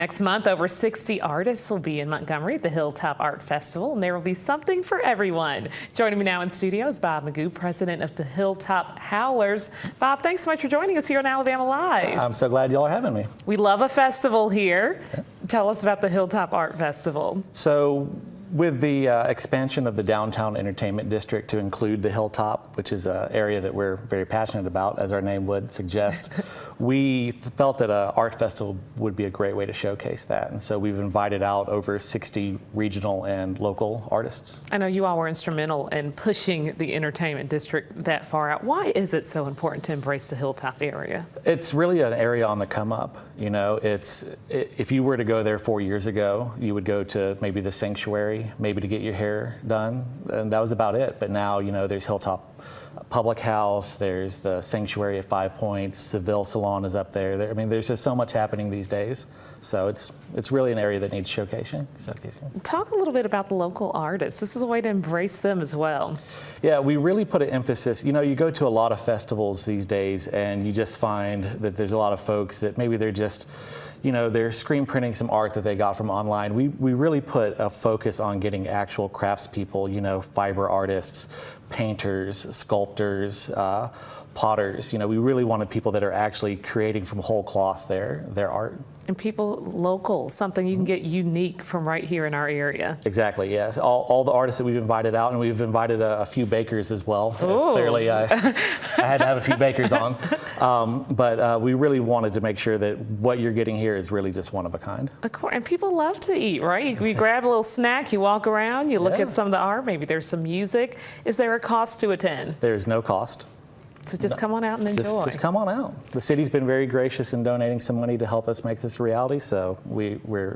Next month, over 60 artists will be in Montgomery at the Hilltop Art Festival, and there will be something for everyone. Joining me now in studio is Bob Magoo, president of the Hilltop Howlers. Bob, thanks so much for joining us here on Alabama Live. I'm so glad y'all are having me. We love a festival here. Tell us about the Hilltop Art Festival. So with the expansion of the downtown entertainment district to include the Hilltop, which is an area that we're very passionate about, as our name would suggest, we felt that an art festival would be a great way to showcase that. And so we've invited out over 60 regional and local artists. I know you all were instrumental in pushing the entertainment district that far out. Why is it so important to embrace the Hilltop area? It's really an area on the come up. You know, if you were to go there 4 years ago, you would go to maybe the Sanctuary, maybe to get your hair done, and that was about it. But now, you know, there's Hilltop Public House, there's the Sanctuary at 5 Points, Seville Salon is up there. I mean, there's just so much happening these days. So it's really an area that needs showcasing. Talk a little bit about the local artists. This is a way to embrace them as well. Yeah, we really put an emphasis. You know, you go to a lot of festivals these days and you just find that there's a lot of folks that maybe they're just, you know, they're screen printing some art that they got from online. We really put a focus on getting actual craftspeople, you know, fiber artists, painters, sculptors, potters. You know, we really wanted people that are actually creating from whole cloth their art. And people local, something you can get unique from right here in our area. Exactly, yes. All the artists that we've invited out, and we've invited a few bakers as well. Clearly, I had to have a few bakers on. But we really wanted to make sure that what you're getting here is really just one of a kind. Of course, and people love to eat, right? You grab a little snack, you walk around, you look at some of the art, maybe there's some music. Is there a cost to attend? There's no cost. So just come on out and enjoy. Just come on out. The city's been very gracious in donating some money to help us make this a reality, so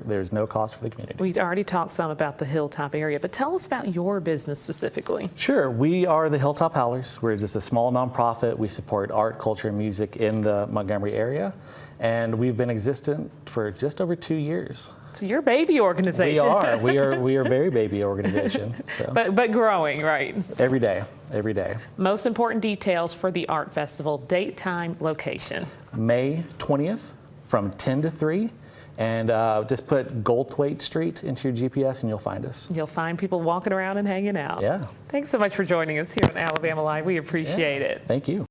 there's no cost for the community. We already talked some about the Hilltop area, but tell us about your business specifically. Sure. We are the Hilltop Howlers. We're just a small nonprofit. We support art, culture, and music in the Montgomery area, and we've been existent for just over 2 years. So you're a baby organization. We are. We are a very baby organization. So. But growing, right? Every day, every day. Most important details for the art festival: date, time, location. May 20th from 10 to 3. And just put Goldthwaite Street into your GPS and you'll find us. You'll find people walking around and hanging out. Yeah. Thanks so much for joining us here on Alabama Live. We appreciate it. Thank you.